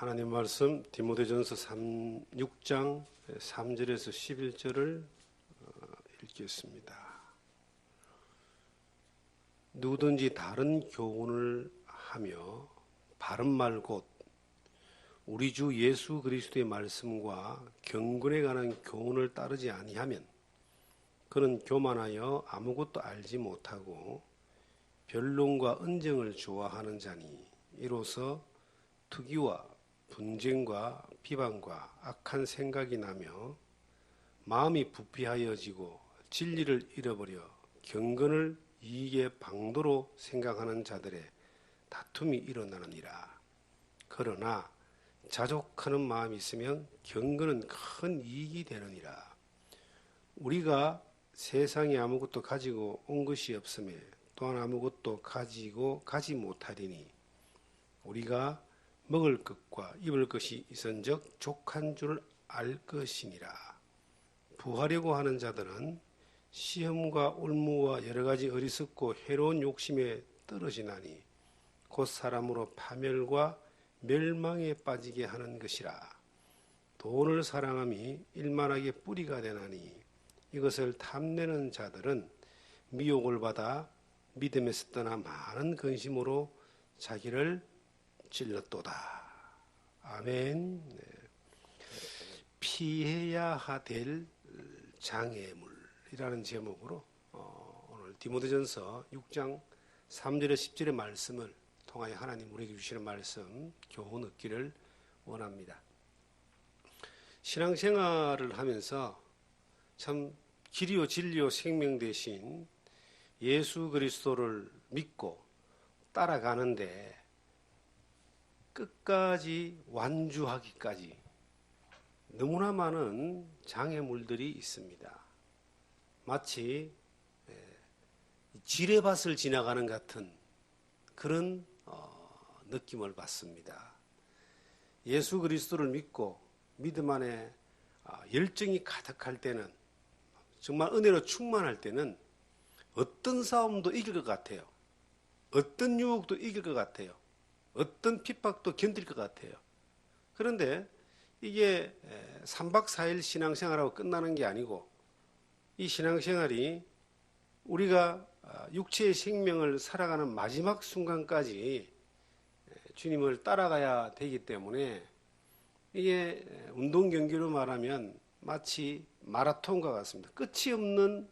하나님 말씀 디모데전서 6장 3절에서 11절을 읽겠습니다. 누구든지 다른 교훈을 하며 바른 말 곧 우리 주 예수 그리스도의 말씀과 경건에 관한 교훈을 따르지 아니하면 그는 교만하여 아무것도 알지 못하고 변론과 언쟁을 좋아하는 자니 이로써 투기와 분쟁과 비방과 악한 생각이 나며 마음이 부패하여지고 진리를 잃어버려 경건을 이익의 방도로 생각하는 자들의 다툼이 일어나느니라. 그러나 자족하는 마음이 있으면 경건은 큰 이익이 되느니라. 우리가 세상에 아무것도 가지고 온 것이 없음에 또한 아무것도 가지 못하리니 우리가 먹을 것과 입을 것이 있은즉 족한 줄 알 것이니라. 부하려고 하는 자들은 시험과 올무와 여러 가지 어리석고 해로운 욕심에 떨어지나니 곧 사람으로 파멸과 멸망에 빠지게 하는 것이라. 돈을 사랑함이 일만하게 뿌리가 되나니 이것을 탐내는 자들은 미혹을 받아 믿음에서 떠나 많은 근심으로 자기를 찔렀도다. 아멘. 피해야 될 장애물이라는 제목으로 오늘 디모데전서 6장 3절에 10절의 말씀을 통하여 하나님 우리에게 주시는 말씀 교훈 얻기를 원합니다. 신앙생활을 하면서 참 길이요 진리요 생명 되신 예수 그리스도를 믿고 따라가는데 끝까지 완주하기까지 너무나 많은 장애물들이 있습니다. 마치 지뢰밭을 지나가는 같은 그런 느낌을 받습니다. 예수 그리스도를 믿고 믿음 안에 열정이 가득할 때는 정말 은혜로 충만할 때는 어떤 싸움도 이길 것 같아요. 어떤 유혹도 이길 것 같아요. 어떤 핍박도 견딜 것 같아요. 그런데 이게 3박 4일 신앙생활하고 끝나는 게 아니고 이 신앙생활이 우리가 육체의 생명을 살아가는 마지막 순간까지 주님을 따라가야 되기 때문에 이게 운동 경기로 말하면 마치 마라톤과 같습니다. 끝이 없는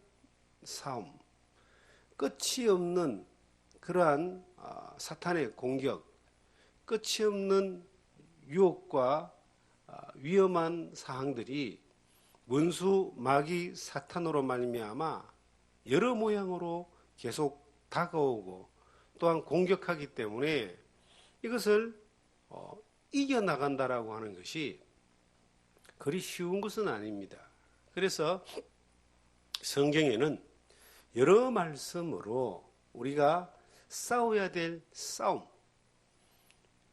싸움, 끝이 없는 그러한 사탄의 공격, 끝이 없는 유혹과 위험한 사항들이 원수, 마귀, 사탄으로 말미암아 여러 모양으로 계속 다가오고 또한 공격하기 때문에 이것을 이겨나간다라고 하는 것이 그리 쉬운 것은 아닙니다. 그래서 성경에는 여러 말씀으로 우리가 싸워야 될 싸움,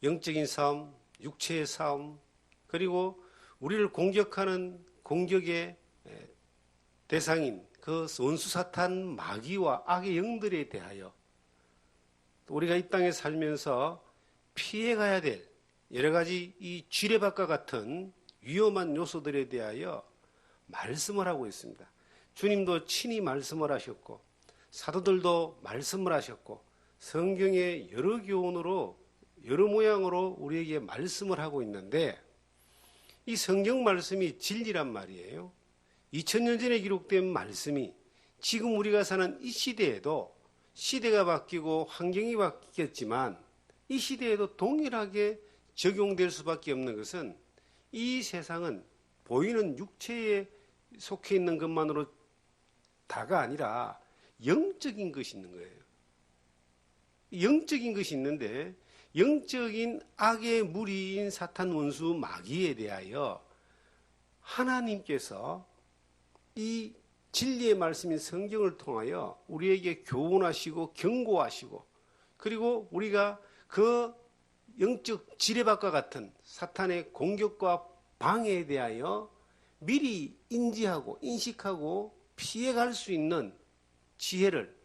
영적인 싸움, 육체의 싸움, 그리고 우리를 공격하는 공격의 대상인 그 원수 사탄 마귀와 악의 영들에 대하여 우리가 이 땅에 살면서 피해가야 될 여러 가지 이 지뢰밭과 같은 위험한 요소들에 대하여 말씀을 하고 있습니다. 주님도 친히 말씀을 하셨고 사도들도 말씀을 하셨고 성경의 여러 교훈으로 여러 모양으로 우리에게 말씀을 하고 있는데 이 성경 말씀이 진리란 말이에요. 2000년 전에 기록된 말씀이 지금 우리가 사는 이 시대에도 시대가 바뀌고 환경이 바뀌었지만 이 시대에도 동일하게 적용될 수밖에 없는 것은 이 세상은 보이는 육체에 속해 있는 것만으로 다가 아니라 영적인 것이 있는 거예요. 영적인 것이 있는데 영적인 악의 무리인 사탄 원수 마귀에 대하여 하나님께서 이 진리의 말씀인 성경을 통하여 우리에게 교훈하시고 경고하시고 그리고 우리가 그 영적 지뢰밭과 같은 사탄의 공격과 방해에 대하여 미리 인지하고 인식하고 피해갈 수 있는 지혜를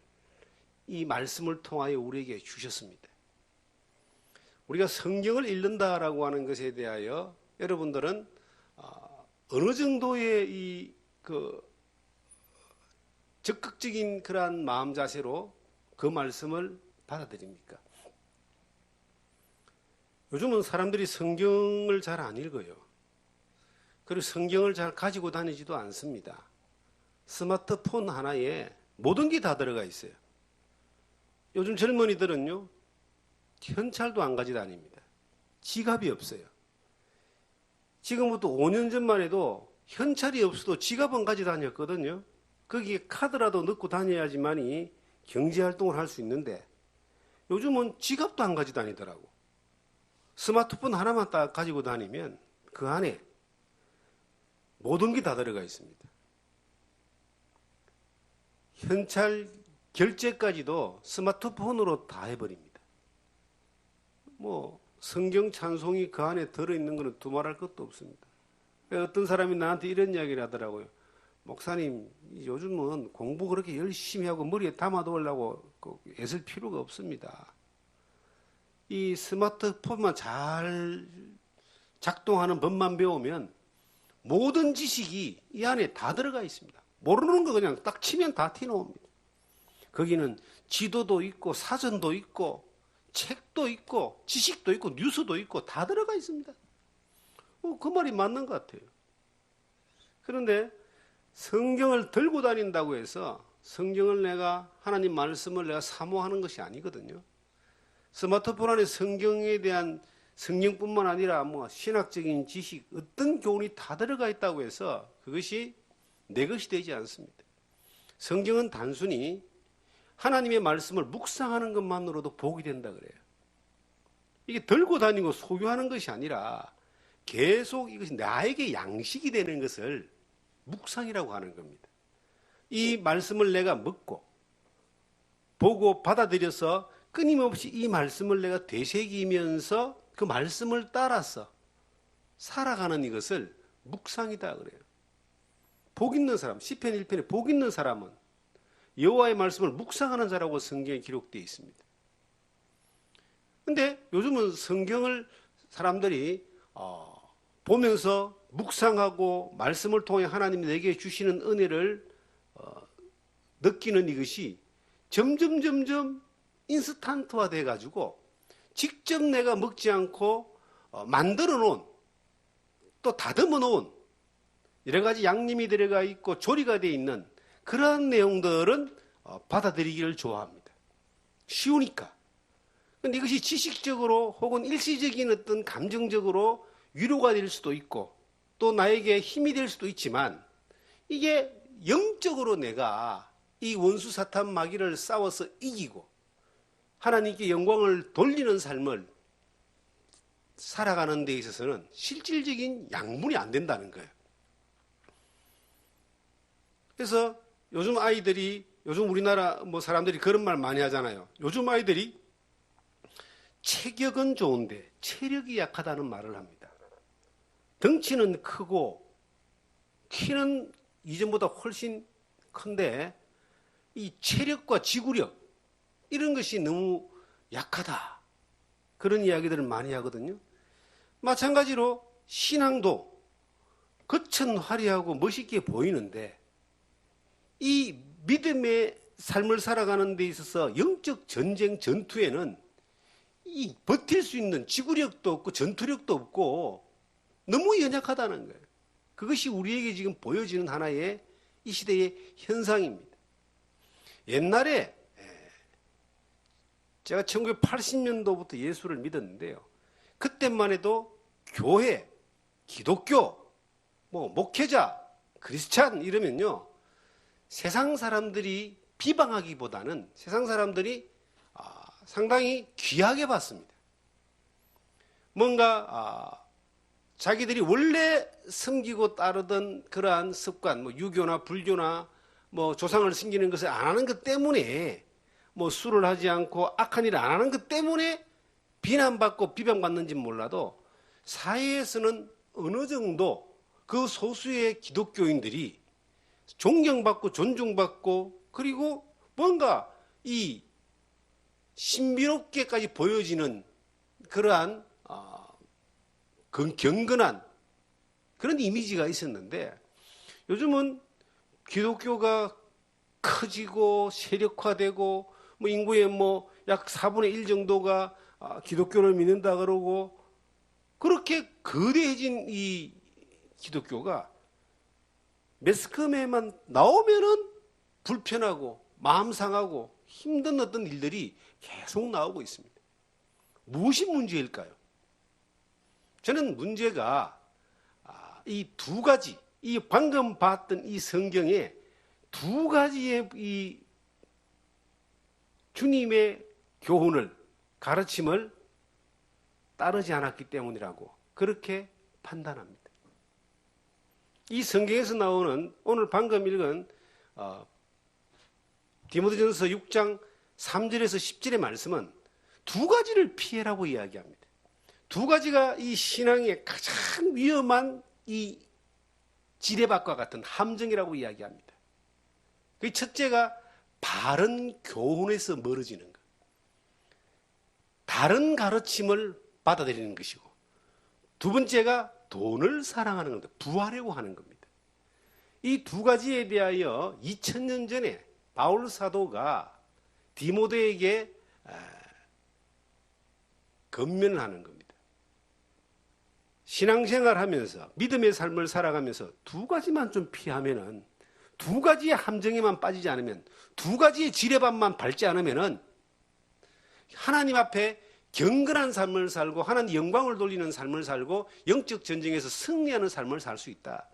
이 말씀을 통하여 우리에게 주셨습니다. 우리가 성경을 읽는다라고 하는 것에 대하여 여러분들은 어느 정도의 적극적인 그러한 마음 자세로 그 말씀을 받아들입니까? 요즘은 사람들이 성경을 잘 안 읽어요. 그리고 성경을 잘 가지고 다니지도 않습니다. 스마트폰 하나에 모든 게 다 들어가 있어요. 요즘 젊은이들은요, 현찰도 안 가지고 다닙니다. 지갑이 없어요. 지금부터 5년 전만 해도 현찰이 없어도 지갑은 가지고 다녔거든요. 거기에 카드라도 넣고 다녀야지만이 경제활동을 할 수 있는데 요즘은 지갑도 안 가지고 다니더라고. 스마트폰 하나만 딱 가지고 다니면 그 안에 모든 게 다 들어가 있습니다. 현찰 결제까지도 스마트폰으로 다 해버립니다. 성경 찬송이 그 안에 들어있는 것은 두말할 것도 없습니다. 어떤 사람이 나한테 이런 이야기를 하더라고요. 목사님, 요즘은 공부 그렇게 열심히 하고 머리에 담아두려고 애쓸 필요가 없습니다. 이 스마트폰만 잘 작동하는 법만 배우면 모든 지식이 이 안에 다 들어가 있습니다. 모르는 거 그냥 딱 치면 다 튀어나옵니다. 거기는 지도도 있고 사전도 있고 책도 있고 지식도 있고 뉴스도 있고 다 들어가 있습니다. 그 말이 맞는 것 같아요. 그런데 성경을 들고 다닌다고 해서 성경을 하나님 말씀을 내가 사모하는 것이 아니거든요. 스마트폰 안에 성경에 대한 성경뿐만 아니라 신학적인 지식, 어떤 교훈이 다 들어가 있다고 해서 그것이 내 것이 되지 않습니다. 성경은 단순히 하나님의 말씀을 묵상하는 것만으로도 복이 된다 그래요. 이게 들고 다니고 소유하는 것이 아니라 계속 이것이 나에게 양식이 되는 것을 묵상이라고 하는 겁니다. 이 말씀을 내가 먹고 보고 받아들여서 끊임없이 이 말씀을 내가 되새기면서 그 말씀을 따라서 살아가는 이것을 묵상이다 그래요. 복 있는 사람, 시편 1편에 복 있는 사람은 여호와의 말씀을 묵상하는 자라고 성경에 기록되어 있습니다. 그런데 요즘은 성경을 사람들이 보면서 묵상하고 말씀을 통해 하나님이 내게 주시는 은혜를 느끼는 이것이 점점 인스턴트화 돼가지고 직접 내가 먹지 않고 만들어 놓은 또 다듬어 놓은 여러 가지 양념이 들어가 있고 조리가 되어 있는 그러한 내용들은 받아들이기를 좋아합니다. 쉬우니까. 그런데 이것이 지식적으로 혹은 일시적인 어떤 감정적으로 위로가 될 수도 있고 또 나에게 힘이 될 수도 있지만 이게 영적으로 내가 이 원수 사탄 마귀를 싸워서 이기고 하나님께 영광을 돌리는 삶을 살아가는 데 있어서는 실질적인 양분이 안 된다는 거예요. 그래서 요즘 우리나라 사람들이 그런 말 많이 하잖아요. 요즘 아이들이 체격은 좋은데 체력이 약하다는 말을 합니다. 덩치는 크고 키는 이전보다 훨씬 큰데 이 체력과 지구력 이런 것이 너무 약하다. 그런 이야기들을 많이 하거든요. 마찬가지로 신앙도 겉은 화려하고 멋있게 보이는데 이 믿음의 삶을 살아가는 데 있어서 영적 전쟁 전투에는 이 버틸 수 있는 지구력도 없고 전투력도 없고 너무 연약하다는 거예요. 그것이 우리에게 지금 보여지는 하나의 이 시대의 현상입니다. 옛날에 제가 1980년도부터 예수를 믿었는데요. 그때만 해도 교회, 기독교, 목회자, 크리스찬 이러면요. 세상 사람들이 비방하기보다는 세상 사람들이 상당히 귀하게 봤습니다. 뭔가 자기들이 원래 섬기고 따르던 그러한 습관, 유교나 불교나 조상을 섬기는 것을 안 하는 것 때문에 술을 하지 않고 악한 일을 안 하는 것 때문에 비난받고 비방받는지는 몰라도 사회에서는 어느 정도 그 소수의 기독교인들이 존경받고 존중받고 그리고 뭔가 이 신비롭게까지 보여지는 그러한 경건한 그런 이미지가 있었는데 요즘은 기독교가 커지고 세력화되고 뭐 인구의 뭐 약 4분의 1 정도가 기독교를 믿는다 그러고 그렇게 거대해진 이 기독교가 매스컴에만 나오면은 불편하고 마음 상하고 힘든 어떤 일들이 계속 나오고 있습니다. 무엇이 문제일까요? 저는 문제가 이 두 가지, 이 방금 봤던 이 성경에 두 가지의 이 주님의 교훈을, 가르침을 따르지 않았기 때문이라고 그렇게 판단합니다. 이 성경에서 나오는 오늘 방금 읽은 디모데전서 6장 3절에서 10절의 말씀은 두 가지를 피해라고 이야기합니다. 두 가지가 이 신앙의 가장 위험한 이 지뢰밭과 같은 함정이라고 이야기합니다. 그 첫째가 바른 교훈에서 멀어지는 것. 다른 가르침을 받아들이는 것이고 두 번째가 돈을 사랑하는 겁니다. 부하려고 하는 겁니다. 이 두 가지에 대하여 2000년 전에 바울 사도가 디모데에게 권면을 하는 겁니다. 신앙생활하면서 믿음의 삶을 살아가면서 두 가지만 좀 피하면은 두 가지의 함정에만 빠지지 않으면 두 가지의 지뢰밭만 밟지 않으면은 하나님 앞에 경건한 삶을 살고 하나님 영광을 돌리는 삶을 살고 영적 전쟁에서 승리하는 삶을 살 수 있다.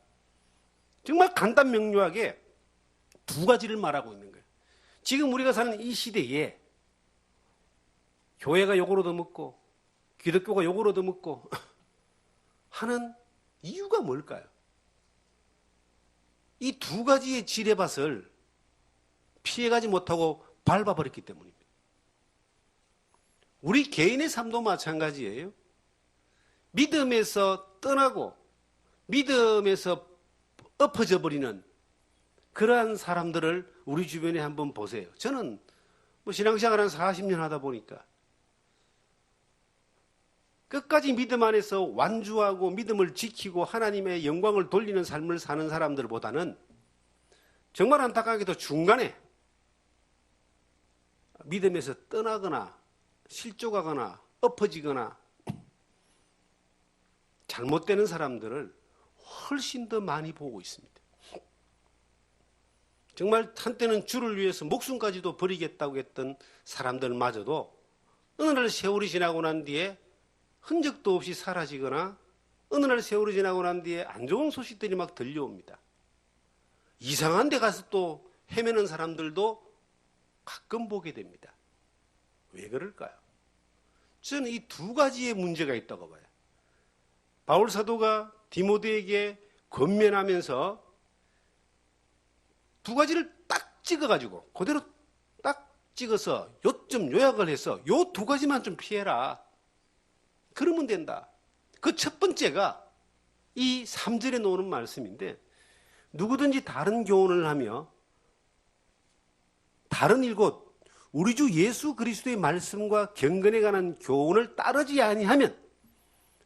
정말 간단 명료하게 두 가지를 말하고 있는 거예요. 지금 우리가 사는 이 시대에 교회가 욕을 얻어먹고 기독교가 욕을 얻어먹고 하는 이유가 뭘까요? 이 두 가지의 지뢰밭을 피해가지 못하고 밟아버렸기 때문입니다. 우리 개인의 삶도 마찬가지예요. 믿음에서 떠나고 믿음에서 엎어져 버리는 그러한 사람들을 우리 주변에 한번 보세요. 저는 뭐 신앙생활 한 40년 하다 보니까 끝까지 믿음 안에서 완주하고 믿음을 지키고 하나님의 영광을 돌리는 삶을 사는 사람들보다는 정말 안타깝게도 중간에 믿음에서 떠나거나 실족하거나 엎어지거나 잘못되는 사람들을 훨씬 더 많이 보고 있습니다. 정말 한때는 주를 위해서 목숨까지도 버리겠다고 했던 사람들마저도 어느 날 세월이 지나고 난 뒤에 흔적도 없이 사라지거나 어느 날 세월이 지나고 난 뒤에 안 좋은 소식들이 막 들려옵니다. 이상한 데 가서 또 헤매는 사람들도 가끔 보게 됩니다. 왜 그럴까요? 저는 이 두 가지의 문제가 있다고 봐요. 바울 사도가 디모데에게 권면하면서 두 가지를 딱 찍어가지고 그대로 딱 찍어서 요점 요약을 해서 요 두 가지만 좀 피해라. 그러면 된다. 그 첫 번째가 이 3절에 나오는 말씀인데 누구든지 다른 교훈을 하며 다른 일곱 우리 주 예수 그리스도의 말씀과 경건에 관한 교훈을 따르지 아니하면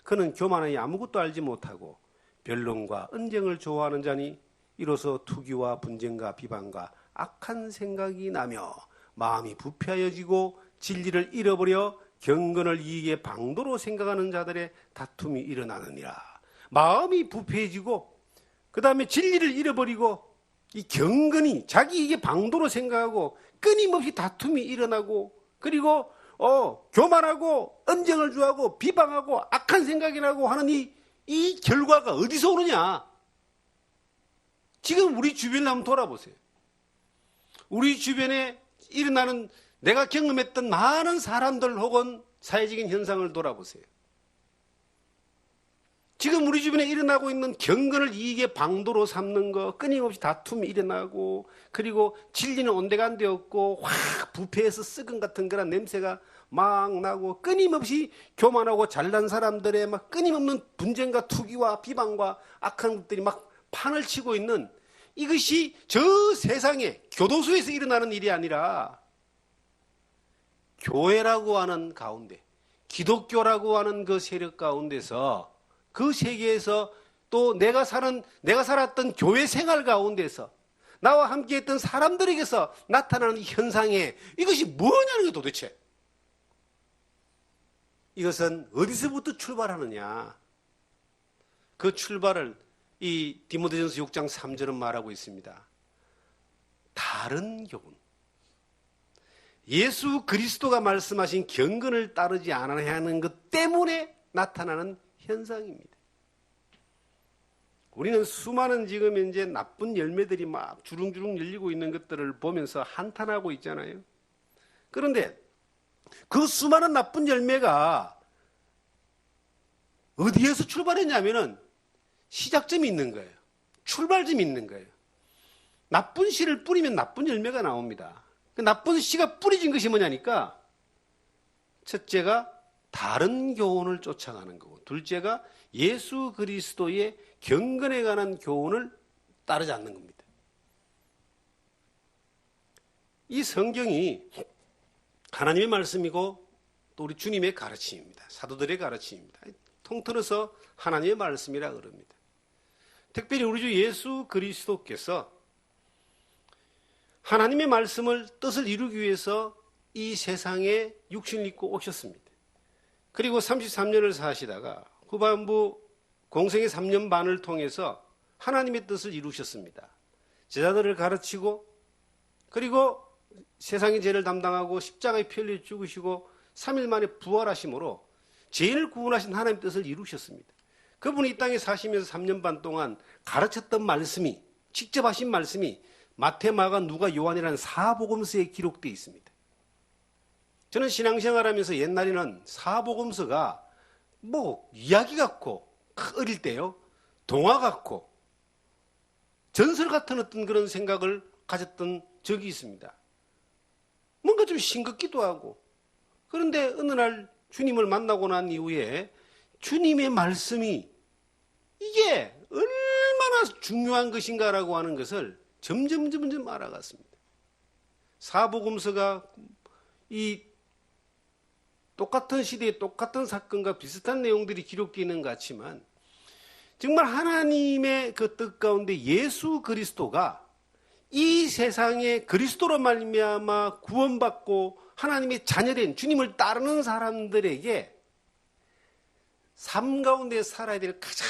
그는 교만하여 아무것도 알지 못하고 변론과 언쟁을 좋아하는 자니 이로써 투기와 분쟁과 비방과 악한 생각이 나며 마음이 부패하여지고 진리를 잃어버려 경건을 이익의 방도로 생각하는 자들의 다툼이 일어나느니라. 마음이 부패해지고 그 다음에 진리를 잃어버리고 이 경건이 자기 이익의 방도로 생각하고 끊임없이 다툼이 일어나고 그리고 교만하고 언쟁을 좋아하고 비방하고 악한 생각이 나고 하는 이 결과가 어디서 오느냐? 지금 우리 주변을 한번 돌아보세요. 우리 주변에 일어나는 내가 경험했던 많은 사람들 혹은 사회적인 현상을 돌아보세요. 지금 우리 주변에 일어나고 있는 경건을 이익의 방도로 삼는 거, 끊임없이 다툼이 일어나고, 그리고 진리는 온데간데 없고, 확 부패해서 썩은 같은 그런 냄새가 막 나고, 끊임없이 교만하고 잘난 사람들의 막 끊임없는 분쟁과 투기와 비방과 악한 것들이 막 판을 치고 있는 이것이 저 세상에 교도소에서 일어나는 일이 아니라 교회라고 하는 가운데, 기독교라고 하는 그 세력 가운데서, 그 세계에서 또 내가 살았던 교회 생활 가운데서 나와 함께 했던 사람들에게서 나타나는 현상에 이것이 뭐냐는 게 도대체. 이것은 어디서부터 출발하느냐. 그 출발을 이 디모데전서 6장 3절은 말하고 있습니다. 다른 교훈. 예수 그리스도가 말씀하신 경건을 따르지 않아야 하는 것 때문에 나타나는 현상입니다. 우리는 수많은 지금 현재 나쁜 열매들이 막 주릉주릉 열리고 있는 것들을 보면서 한탄하고 있잖아요. 그런데 그 수많은 나쁜 열매가 어디에서 출발했냐면은 시작점이 있는 거예요. 출발점이 있는 거예요. 나쁜 씨를 뿌리면 나쁜 열매가 나옵니다. 그 나쁜 씨가 뿌려진 것이 뭐냐니까, 첫째가 다른 교훈을 쫓아가는 거고, 둘째가 예수 그리스도의 경건에 관한 교훈을 따르지 않는 겁니다. 이 성경이 하나님의 말씀이고 또 우리 주님의 가르침입니다. 사도들의 가르침입니다. 통틀어서 하나님의 말씀이라 그럽니다. 특별히 우리 주 예수 그리스도께서 하나님의 말씀을 뜻을 이루기 위해서 이 세상에 육신을 입고 오셨습니다. 그리고 33년을 사시다가 후반부 공생의 3년 반을 통해서 하나님의 뜻을 이루셨습니다. 제자들을 가르치고, 그리고 세상의 죄를 담당하고 십자가에 피 흘려 죽으시고 3일 만에 부활하심으로 죄인을 구원하신 하나님의 뜻을 이루셨습니다. 그분이 이 땅에 사시면서 3년 반 동안 가르쳤던 말씀이, 직접 하신 말씀이 마태, 마가, 누가, 요한이라는 사복음서에 기록되어 있습니다. 저는 신앙생활하면서 옛날에는 사복음서가 이야기 같고, 어릴 때요, 동화 같고 전설 같은 어떤 그런 생각을 가졌던 적이 있습니다. 뭔가 좀 싱겁기도 하고. 그런데 어느 날 주님을 만나고 난 이후에 주님의 말씀이 이게 얼마나 중요한 것인가라고 하는 것을 점점 알아갔습니다. 사복음서가 이 똑같은 시대에 똑같은 사건과 비슷한 내용들이 기록되어 있는 것 같지만, 정말 하나님의 그 뜻 가운데 예수 그리스도가 이 세상에 그리스도로 말미암아 구원받고 하나님의 자녀된 주님을 따르는 사람들에게 삶 가운데 살아야 될 가장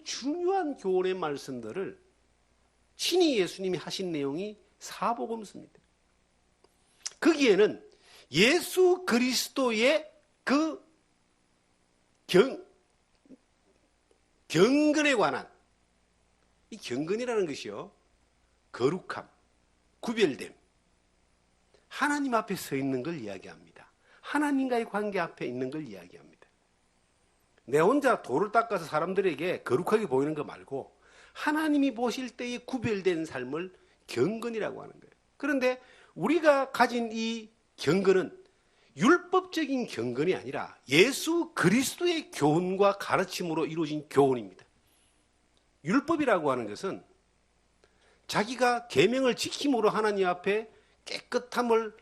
중요한 교훈의 말씀들을 친히 예수님이 하신 내용이 사복음서입니다. 거기에는 예수 그리스도의 그 경건에 관한, 이 경건이라는 것이요, 거룩함, 구별됨, 하나님 앞에 서 있는 걸 이야기합니다. 하나님과의 관계 앞에 있는 걸 이야기합니다. 내 혼자 돌을 닦아서 사람들에게 거룩하게 보이는 거 말고 하나님이 보실 때의 구별된 삶을 경건이라고 하는 거예요. 그런데 우리가 가진 이 경건은 율법적인 경건이 아니라 예수 그리스도의 교훈과 가르침으로 이루어진 교훈입니다. 율법이라고 하는 것은 자기가 계명을 지킴으로 하나님 앞에 깨끗함을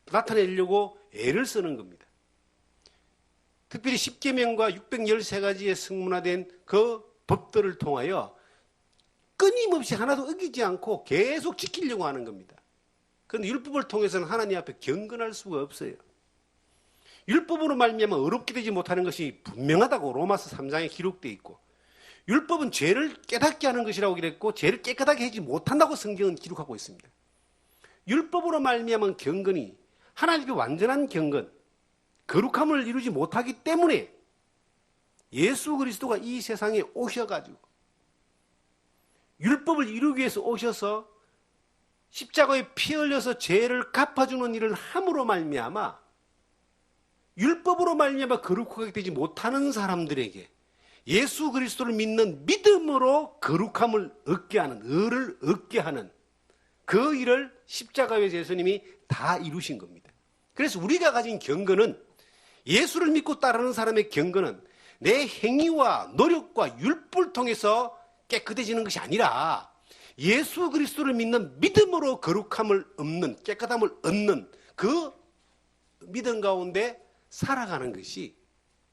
나타내려고 애를 쓰는 겁니다. 특별히 10계명과 613가지의 성문화된 그 법들을 통하여 끊임없이 하나도 어기지 않고 계속 지키려고 하는 겁니다. 그런데 율법을 통해서는 하나님 앞에 경건할 수가 없어요. 율법으로 말미암아 어렵게 되지 못하는 것이 분명하다고 로마서 3장에 기록되어 있고, 율법은 죄를 깨닫게 하는 것이라고 그랬고 죄를 깨끗하게 하지 못한다고 성경은 기록하고 있습니다. 율법으로 말미암은 경건이 하나님의 완전한 경건, 거룩함을 이루지 못하기 때문에 예수 그리스도가 이 세상에 오셔가지고 율법을 이루기 위해서 오셔서 십자가에 피 흘려서 죄를 갚아주는 일을 함으로 말미암아 율법으로 말미암아 거룩하게 되지 못하는 사람들에게 예수 그리스도를 믿는 믿음으로 거룩함을 얻게 하는, 의를 얻게 하는 그 일을 십자가의 예수님이 다 이루신 겁니다. 그래서 우리가 가진 경건은, 예수를 믿고 따르는 사람의 경건은 내 행위와 노력과 율법을 통해서 깨끗해지는 것이 아니라 예수 그리스도를 믿는 믿음으로 거룩함을 얻는, 깨끗함을 얻는 그 믿음 가운데 살아가는 것이,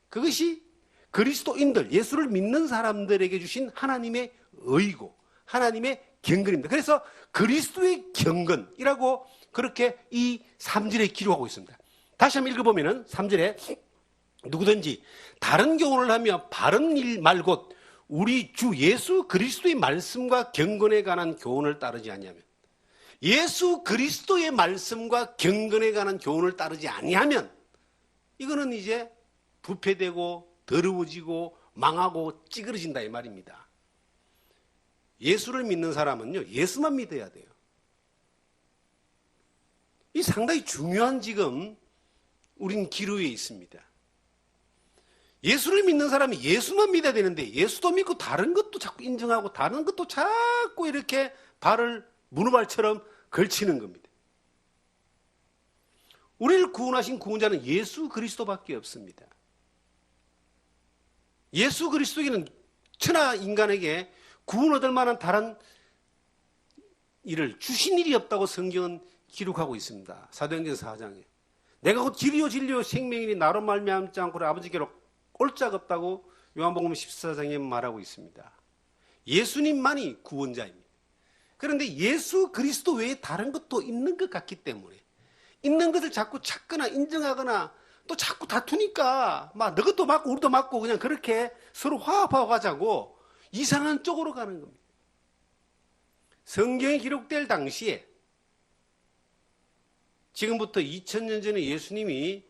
그것이 그리스도인들, 예수를 믿는 사람들에게 주신 하나님의 의고 하나님의 경건입니다. 그래서 그리스도의 경건이라고 그렇게 이 3절에 기록하고 있습니다. 다시 한번 읽어보면 3절에 누구든지 다른 교훈을 하며 바른 일 말곧 우리 주 예수 그리스도의 말씀과 경건에 관한 교훈을 따르지 아니하면, 예수 그리스도의 말씀과 경건에 관한 교훈을 따르지 아니하면 이거는 이제 부패되고 더러워지고 망하고 찌그러진다 이 말입니다. 예수를 믿는 사람은요, 예수만 믿어야 돼요. 이 상당히 중요한 지금 우린 기로에 있습니다. 예수를 믿는 사람이 예수만 믿어야 되는데 예수도 믿고 다른 것도 자꾸 인정하고 다른 것도 자꾸 이렇게 발을 문어발처럼 걸치는 겁니다. 우리를 구원하신 구원자는 예수 그리스도밖에 없습니다. 예수 그리스도에게는 천하 인간에게 구원 얻을 만한 다른 일을 주신 일이 없다고 성경은 기록하고 있습니다. 사도행전 4장에 내가 곧 길이요 진리요 생명이니 나로 말미암지 않고 아버지께로 올 자가 없다고 요한복음 14장에 말하고 있습니다. 예수님만이 구원자입니다. 그런데 예수 그리스도 외에 다른 것도 있는 것 같기 때문에 있는 것을 자꾸 찾거나 인정하거나 또 자꾸 다투니까 막 너 것도 맞고 우리도 맞고 그냥 그렇게 서로 화합하고 가자고 이상한 쪽으로 가는 겁니다. 성경에 기록될 당시에 지금부터 2000년 전에 예수님이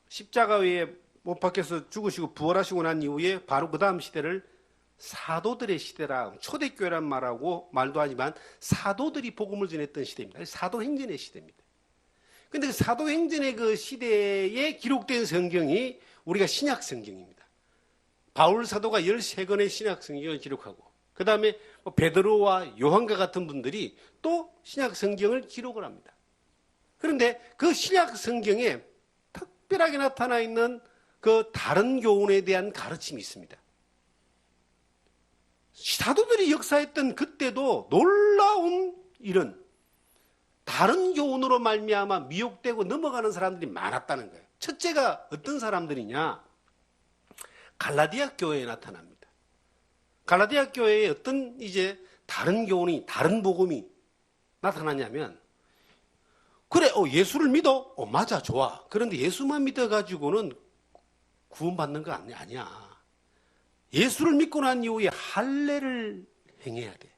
십자가 위에 못 박혀서 죽으시고 부활하시고 난 이후에 바로 그 다음 시대를 사도들의 시대라, 초대교회란 말도 하지만 사도들이 복음을 전했던 시대입니다. 사도행전의 시대입니다. 그런데 그 사도행전의 그 시대에 기록된 성경이 우리가 신약 성경입니다. 바울 사도가 13권의 신약 성경을 기록하고 그 다음에 베드로와 요한과 같은 분들이 또 신약 성경을 기록을 합니다. 그런데 그 신약 성경에 특별하게 나타나 있는 그 다른 교훈에 대한 가르침이 있습니다. 사도들이 역사했던 그때도 놀라운 일은 다른 교훈으로 말미암아 미혹되고 넘어가는 사람들이 많았다는 거예요. 첫째가 어떤 사람들이냐? 갈라디아 교회에 나타납니다. 갈라디아 교회에 어떤 이제 다른 교훈이, 다른 복음이 나타나냐면, 그래, 예수를 믿어? 맞아, 좋아. 그런데 예수만 믿어가지고는 구원받는 거 아니야. 예수를 믿고 난 이후에 할례를 행해야 돼.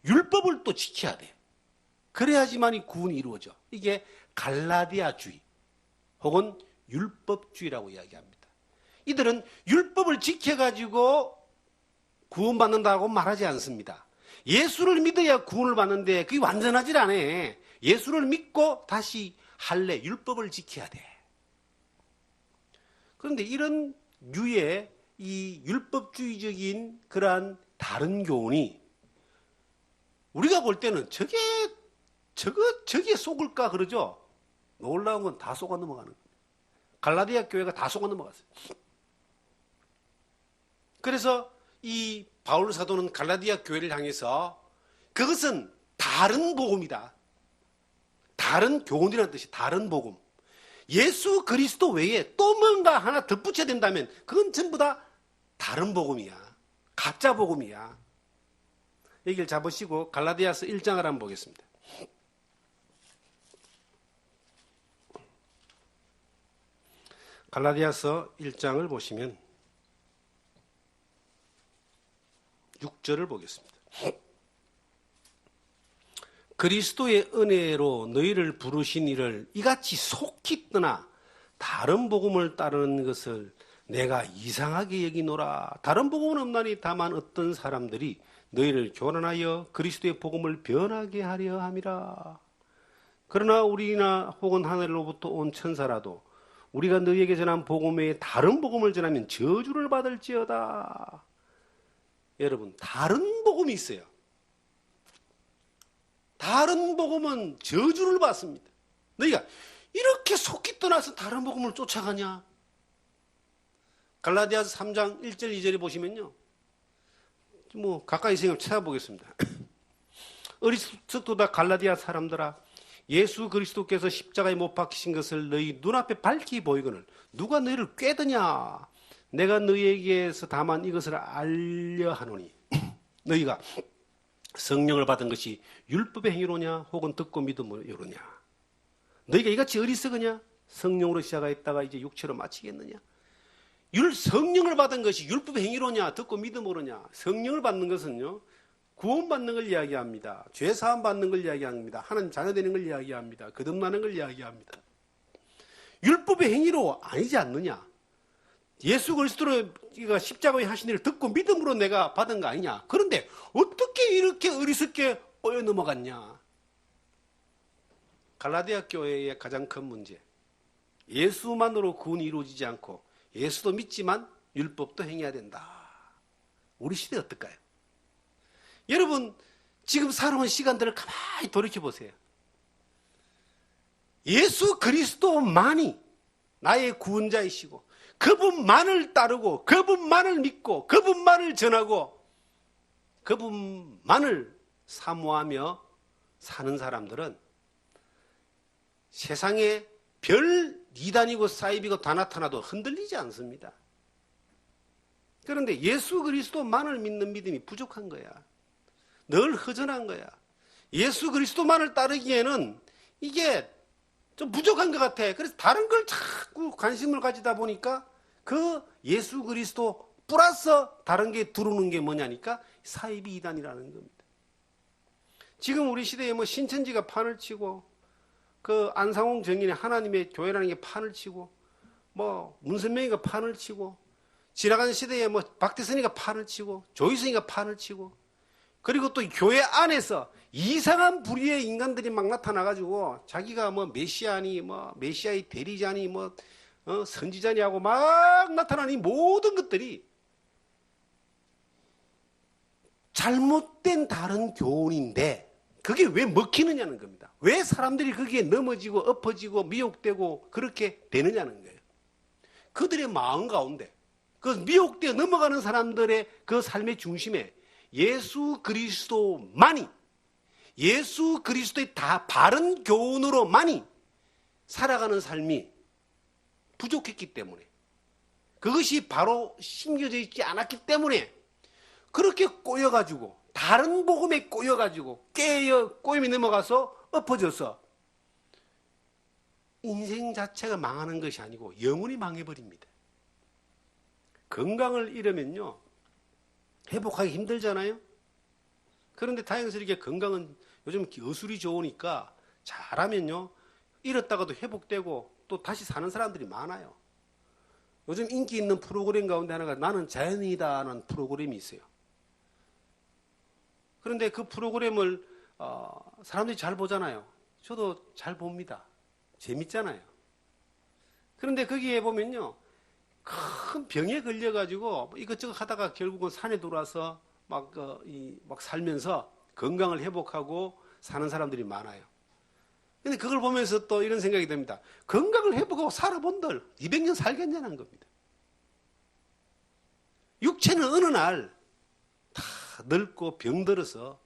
율법을 또 지켜야 돼. 그래야지만이 구원이 이루어져. 이게 갈라디아주의 혹은 율법주의라고 이야기합니다. 이들은 율법을 지켜가지고 구원받는다고 말하지 않습니다. 예수를 믿어야 구원을 받는데 그게 완전하지 않아. 예수를 믿고 다시 할례, 율법을 지켜야 돼. 그런데 이런 류의 이 율법주의적인 그러한 다른 교훈이 우리가 볼 때는 저기에 속을까 그러죠. 놀라운 건 다 속아 넘어가는 거예요. 갈라디아 교회가 다 속아 넘어갔어요. 그래서 이 바울 사도는 갈라디아 교회를 향해서 그것은 다른 복음이다. 다른 교훈이라는 뜻이 다른 복음. 예수 그리스도 외에 또 뭔가 하나 덧붙여야 된다면 그건 전부 다 다른 복음이야. 가짜 복음이야. 여기를 잡으시고 갈라디아서 1장을 한번 보겠습니다. 갈라디아서 1장을 보시면 6절을 보겠습니다. 그리스도의 은혜로 너희를 부르신 이를 이같이 속히 떠나 다른 복음을 따르는 것을 내가 이상하게 여기노라. 다른 복음은 없나니 다만 어떤 사람들이 너희를 교란하여 그리스도의 복음을 변하게 하려 함이라. 그러나 우리나 혹은 하늘로부터 온 천사라도 우리가 너희에게 전한 복음 외에 다른 복음을 전하면 저주를 받을지어다. 여러분, 다른 복음이 있어요. 다른 복음은 저주를 받습니다. 너희가 이렇게 속히 떠나서 다른 복음을 쫓아가냐? 갈라디아서 3장 1절 2절에 보시면요. 가까이 생각 찾아보겠습니다. 어리석도다 갈라디아 사람들아, 예수 그리스도께서 십자가에 못 박히신 것을 너희 눈앞에 밝히 보이거늘 누가 너희를 꾀드냐? 내가 너희에게서 다만 이것을 알려 하노니 너희가 성령을 받은 것이 율법의 행위로냐 혹은 듣고 믿음으로냐? 너희가 이같이 어리석으냐? 성령으로 시작하였다가 이제 육체로 마치겠느냐? 성령을 받은 것이 율법의 행위로냐 듣고 믿음으로냐? 성령을 받는 것은요, 구원받는 걸 이야기합니다. 죄사함 받는 걸 이야기합니다. 하나님 자녀 되는 걸 이야기합니다. 거듭나는 걸 이야기합니다. 율법의 행위로 아니지 않느냐? 예수 그리스도가 십자가에 하신 일을 듣고 믿음으로 내가 받은 거 아니냐? 그런데 어떻게 이렇게 어리석게 뻗어 넘어갔냐? 갈라디아 교회의 가장 큰 문제, 예수만으로 구원이 이루어지지 않고 예수도 믿지만 율법도 행해야 된다. 우리 시대 어떨까요? 여러분, 지금 살아온 시간들을 가만히 돌이켜보세요. 예수 그리스도만이 나의 구원자이시고 그분만을 따르고 그분만을 믿고 그분만을 전하고 그분만을 사모하며 사는 사람들은 세상에 별 이단이고 사이비고 다 나타나도 흔들리지 않습니다. 그런데 예수 그리스도만을 믿는 믿음이 부족한 거야. 늘 허전한 거야. 예수 그리스도만을 따르기에는 이게 좀 부족한 것 같아. 그래서 다른 걸 자꾸 관심을 가지다 보니까 그 예수 그리스도 플러스 다른 게 들어오는 게 뭐냐니까 사이비 이단이라는 겁니다. 지금 우리 시대에 뭐 신천지가 판을 치고 그 안상홍 정인의 하나님의 교회라는 게 판을 치고 뭐 문선명이가 판을 치고 지나가는 시대에 뭐 박대선이가 판을 치고 조희성이가 판을 치고 그리고 또 교회 안에서 이상한 부류의 인간들이 막 나타나가지고 자기가 뭐 메시아니 뭐 메시아의 대리자니 뭐 선지자니 하고 막 나타나는 이 모든 것들이 잘못된 다른 교훈인데 그게 왜 먹히느냐는 겁니다. 왜 사람들이 거기에 넘어지고 엎어지고 미혹되고 그렇게 되느냐는 거예요. 그들의 마음 가운데 그 미혹되어 넘어가는 사람들의 그 삶의 중심에 예수 그리스도만이 예수 그리스도의 다 바른 교훈으로만이 살아가는 삶이 부족했기 때문에 그것이 바로 심겨져 있지 않았기 때문에 그렇게 꼬여가지고 다른 복음에 꼬여가지고 꼬임이 넘어가서 엎어져서 인생 자체가 망하는 것이 아니고 영혼이 망해버립니다. 건강을 잃으면요 회복하기 힘들잖아요. 그런데 다행스럽게 건강은 요즘 여술이 좋으니까 잘하면요 잃었다가도 회복되고 또 다시 사는 사람들이 많아요. 요즘 인기 있는 프로그램 가운데 하나가 나는 자연이다라는 프로그램이 있어요. 그런데 그 프로그램을 사람들이 잘 보잖아요. 저도 잘 봅니다. 재밌잖아요. 그런데 거기에 보면요 큰 병에 걸려가지고 이것저것 하다가 결국은 산에 돌아서 막 살면서 건강을 회복하고 사는 사람들이 많아요. 근데 그걸 보면서 또 이런 생각이 듭니다. 건강을 회복하고 살아본들 200년 살겠냐는 겁니다. 육체는 어느 날 다 늙고 병들어서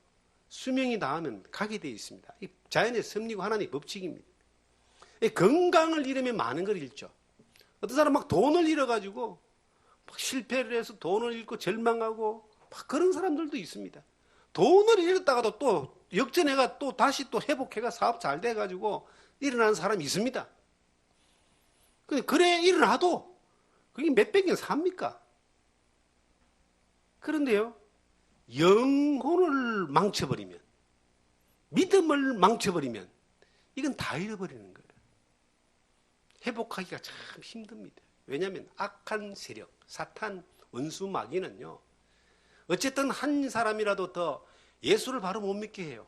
수명이 다하면 가게 되어 있습니다. 이 자연의 섭리고 하나님의 법칙입니다. 건강을 잃으면 많은 걸 잃죠. 어떤 사람 막 돈을 잃어가지고 막 실패를 해서 돈을 잃고 절망하고 막 그런 사람들도 있습니다. 돈을 잃었다가도 또 역전해가 또 다시 또 회복해가 사업 잘 돼가지고 일어나는 사람이 있습니다. 그래 일어나도 그게 몇백 년 삽니까? 그런데요 영혼을 망쳐버리면 믿음을 망쳐버리면 이건 다 잃어버리는 거예요. 회복하기가 참 힘듭니다. 왜냐하면 악한 세력, 사탄, 원수 마귀는요 어쨌든 한 사람이라도 더 예수를 바로 못 믿게 해요.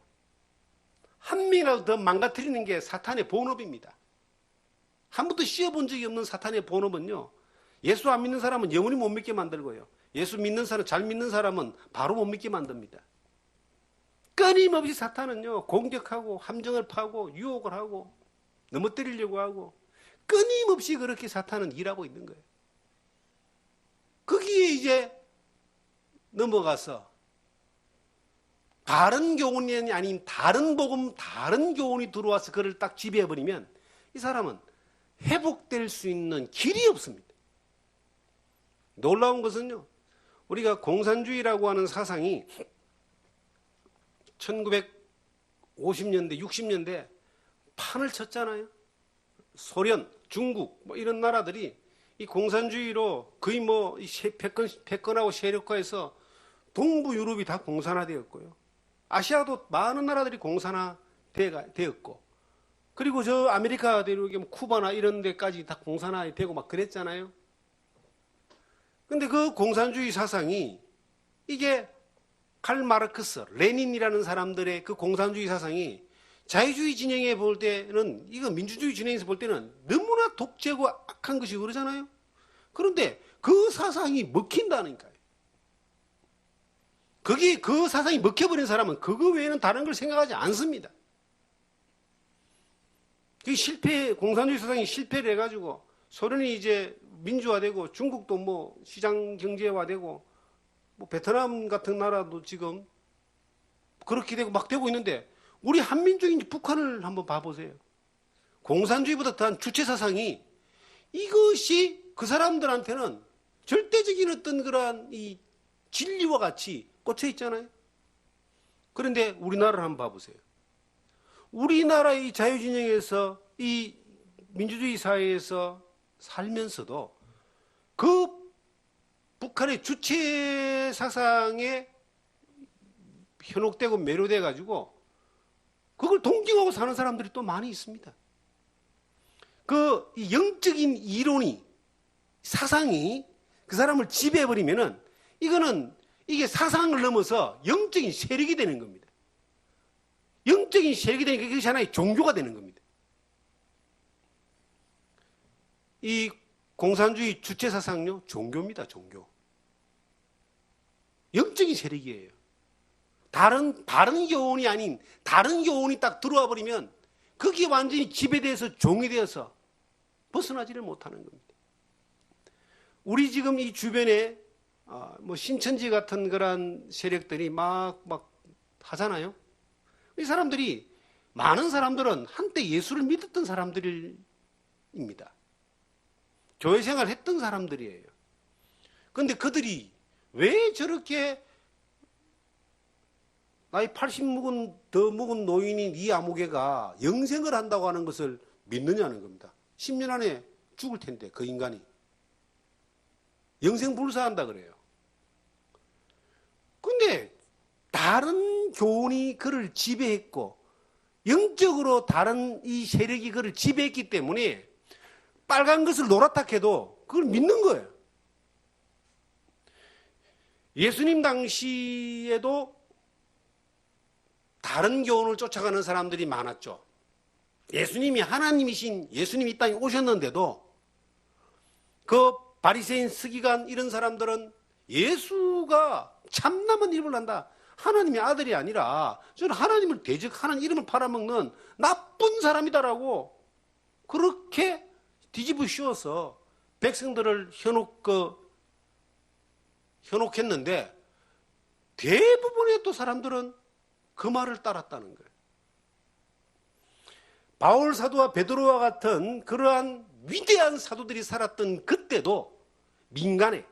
한 명이라도 더 망가뜨리는 게 사탄의 본업입니다. 한 번도 씌워본 적이 없는 사탄의 본업은요 예수 안 믿는 사람은 영원히 못 믿게 만들고요 예수 믿는 사람, 잘 믿는 사람은 바로 못 믿게 만듭니다. 끊임없이 사탄은요 공격하고 함정을 파고 유혹을 하고 넘어뜨리려고 하고 끊임없이 그렇게 사탄은 일하고 있는 거예요. 거기에 이제 넘어가서 바른 교훈이 아닌 다른 복음, 다른 교훈이 들어와서 그를 딱 지배해버리면 이 사람은 회복될 수 있는 길이 없습니다. 놀라운 것은요, 우리가 공산주의라고 하는 사상이 1950년대, 60년대 판을 쳤잖아요. 소련, 중국 뭐 이런 나라들이 이 공산주의로 거의 뭐 패권하고 세력화해서 동부 유럽이 다 공산화되었고요. 아시아도 많은 나라들이 공산화되었고, 그리고 저 아메리카 대륙에 쿠바나 이런 데까지 다 공산화되고 막 그랬잖아요. 근데 그 공산주의 사상이, 이게 칼 마르크스, 레닌이라는 사람들의 그 공산주의 사상이 자유주의 진영에 볼 때는, 이거 민주주의 진영에서 볼 때는 너무나 독재고 악한 것이 그러잖아요. 그런데 그 사상이 먹힌다니까요. 그 사상이 먹혀버린 사람은 그거 외에는 다른 걸 생각하지 않습니다. 공산주의 사상이 실패를 해가지고 소련이 이제 민주화되고 중국도 뭐 시장 경제화되고 뭐 베트남 같은 나라도 지금 그렇게 되고 막 되고 있는데, 우리 한민족인 북한을 한번 봐보세요. 공산주의보다 더한 주체 사상이, 이것이 그 사람들한테는 절대적인 어떤 그러한 이 진리와 같이 꽂혀 있잖아요. 그런데 우리나라를 한번 봐보세요. 우리나라의 자유진영에서, 이 민주주의 사회에서 살면서도 그 북한의 주체 사상에 현혹되고 매료돼 가지고 그걸 동경하고 사는 사람들이 또 많이 있습니다. 그 영적인 이론이, 사상이 그 사람을 지배해버리면은 이게 사상을 넘어서 영적인 세력이 되는 겁니다. 영적인 세력이 되니까 그것이 하나의 종교가 되는 겁니다. 이 공산주의 주체 사상요, 종교입니다, 종교. 영적인 세력이에요. 바른 교훈이 아닌 다른 교훈이 딱 들어와 버리면 거기에 완전히 지배돼서 종이 되어서 벗어나지를 못하는 겁니다. 우리 지금 이 주변에 뭐 신천지 같은 그런 세력들이 막 하잖아요. 이 사람들이, 많은 사람들은 한때 예수를 믿었던 사람들입니다. 교회 생활을 했던 사람들이에요. 그런데 그들이 왜 저렇게 나이 80 더 먹은 노인인 이 아무개가 영생을 한다고 하는 것을 믿느냐는 겁니다. 10년 안에 죽을 텐데 그 인간이 영생 불사한다 그래요. 근데 다른 교훈이 그를 지배했고, 영적으로 다른 이 세력이 그를 지배했기 때문에 빨간 것을 노랗다 해도 그걸 믿는 거예요. 예수님 당시에도 다른 교훈을 쫓아가는 사람들이 많았죠. 예수님이 하나님이신 예수님이 이 땅에 오셨는데도 그 바리새인, 서기관 이런 사람들은 예수가 참남한 일을 한다, 하나님의 아들이 아니라 저는 하나님을 대적하는 이름을 팔아먹는 나쁜 사람이다라고 그렇게 뒤집어 씌워서 백성들을 현혹했는데, 대부분의 또 사람들은 그 말을 따랐다는 거예요. 바울 사도와 베드로와 같은 그러한 위대한 사도들이 살았던 그때도 민간에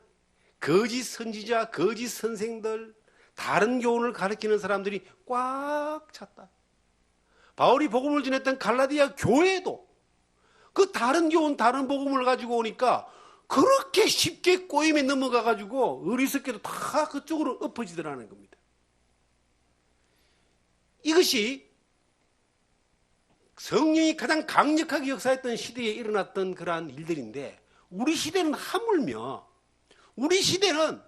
거짓 선지자, 거짓 선생들, 다른 교훈을 가르치는 사람들이 꽉 찼다. 바울이 복음을 전했던 갈라디아 교회도 그 다른 교훈, 다른 복음을 가지고 오니까 그렇게 쉽게 꼬임에 넘어가가지고 어리석게도 다 그쪽으로 엎어지더라는 겁니다. 이것이 성령이 가장 강력하게 역사했던 시대에 일어났던 그러한 일들인데, 우리 시대는 하물며, 우리 시대는